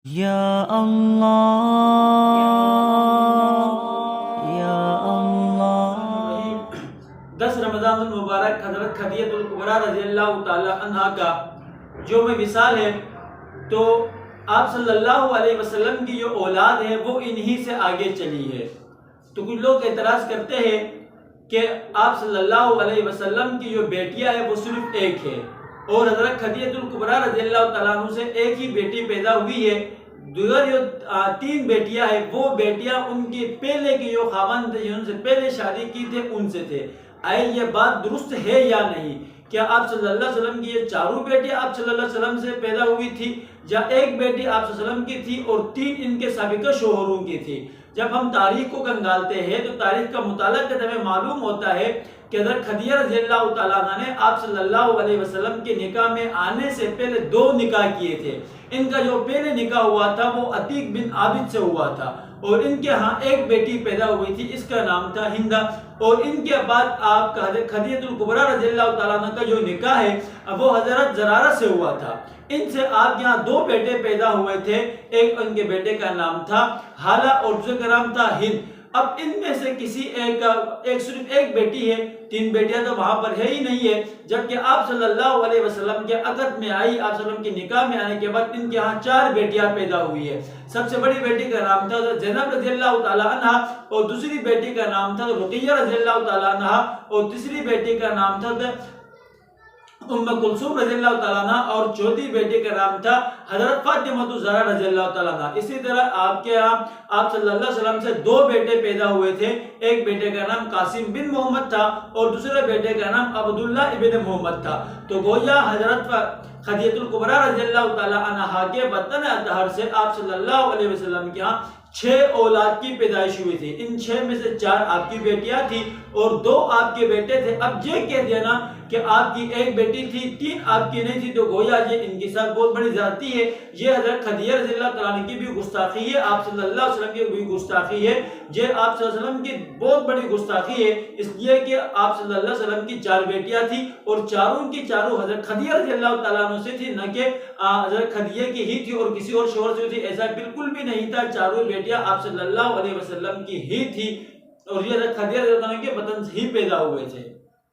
یا اللہ یا اللہ۔ 10 رمضان المبارک حضرت خدیجہ الکبریٰ رضی اللہ تعالی عنہ کا جو میں مثال ہے، تو آپ صلی اللہ علیہ وسلم کی جو اولاد ہے وہ انہی سے آگے چلی ہے۔ تو کچھ لوگ اعتراض کرتے ہیں کہ آپ صلی اللہ علیہ وسلم کی جو بیٹیاں ہے وہ صرف ایک ہے، اور حضرت خدیجہ الکبریٰ رضی اللہ تعالیٰ عنہ سے ایک ہی بیٹی پیدا ہوئی ہے۔ دیگر جو 3 بیٹیاں ہیں وہ بیٹیاں ان کی پہلے کی جو خاوند تھے، جنہوں سے پہلے شادی کی تھے، ان سے تھے۔ آئے یہ بات درست ہے یا نہیں؟ کیا آپ صلی اللہ علیہ وسلم کی یہ 4 بیٹیاں آپ صلی اللہ علیہ وسلم سے پیدا ہوئی تھی، یا ایک بیٹی آپ صلی اللہ علیہ وسلم کی تھی اور 3 ان کے سابقہ شوہروں کی تھی؟ جب ہم تاریخ کو کنگالتے ہیں تو تاریخ کا مطالعہ کرتے ہمیں معلوم ہوتا ہے کہ حضرت خدیجہ رضی اللہ تعالیٰ عنہ نے آپ صلی اللہ علیہ وسلم کے نکاح میں آنے سے پہلے 2 نکاح کیے تھے۔ ان کا جو پہلے نکاح ہوا تھا وہ عتیق بن عابد سے ہوا تھا، اور ان کے ہاں ایک بیٹی پیدا ہوئی تھی، اس کا نام تھا ہندہ۔ اور ان کے بعد آپ کا حضرت خدیجہ الکبریٰ رضی اللہ تعالیٰ عنہ کا جو نکاح ہے وہ حضرت زرارہ سے ہوا تھا۔ ان سے آپ کے یہاں 2 بیٹے پیدا ہوئے تھے، ایک ان کے بیٹے کا نام تھا حالہ اور دوسرے کا نام تھا ہند۔ اب ان میں سے کسی ایک صرف ایک بیٹی ہے، 3 بیٹیاں تو وہاں پر ہے ہی نہیں ہے، جبکہ آپ صلی اللہ علیہ وسلم کے عقد میں آئی، آپ صلی اللہ علیہ وسلم کے نکاح میں آنے کے بعد ان کے ہاں 4 بیٹیاں پیدا ہوئی ہے۔ سب سے بڑی بیٹی کا نام تھا زینب رضی اللہ تعالی عنہ، اور دوسری بیٹی کا نام تھا رقیہ رضی اللہ تعالی عنہ، اور تیسری بیٹی کا نام تھا ام کلثوم رضی اللہ تعالیٰ عنہ، اور چوتھی بیٹی کا نام تھا حضرت فاطمہ الزہرا رضی اللہ تعالیٰ عنہ۔ اسی طرح آپ کے یہاں آپ صلی اللہ علیہ وسلم سے 2 بیٹے پیدا ہوئے تھے، ایک بیٹے کا نام قاسم بن محمد تھا اور دوسرے بیٹے کا نام عبداللہ ابن محمد تھا۔ تو گویا حضرت خدیجہ الکبریٰ رضی اللہ تعالیٰ عنہ کے وطن اطہر سے آپ صلی اللہ علیہ وسلم کے یہاں 6 اولاد کی پیدائش ہوئی تھی۔ ان 6 میں سے 4 آپ کی بیٹیاں تھی اور 2 آپ کے بیٹے تھے۔ اب یہ کہہ دینا کہ آپ کی ایک بیٹی تھی، 3 آپ کی نہیں تھی، تو گویا یہ ان کے ساتھ بہت بڑی زیادتی ہے۔ یہ حضرت خدیجہ رضی اللہ تعالیٰ عنہ کی بھی گستاخی ہے، آپ صلی اللہ علیہ وسلم کی بھی گستاخی ہے۔ یہ آپ صلی اللہ علیہ وسلم کی بہت بڑی گستاخی ہے، اس لیے کہ آپ صلی اللہ علیہ وسلم کی 4 بیٹیاں تھیں، اور چاروں کی چاروں حضرت خدیجہ رضی اللہ تعالیٰ عنہ سے تھی، نہ کہ حضرت خدیجہ کی ہی تھی اور کسی اور شوہر سے تھی۔ ایسا بالکل بھی نہیں تھا، چاروں بیٹیاں آپ صلی اللہ علیہ وسلم کی ہی تھی، اور یہ حضرت خدیجہ رضی اللہ عنہ کے وطن سے ہی پیدا ہوئے تھے۔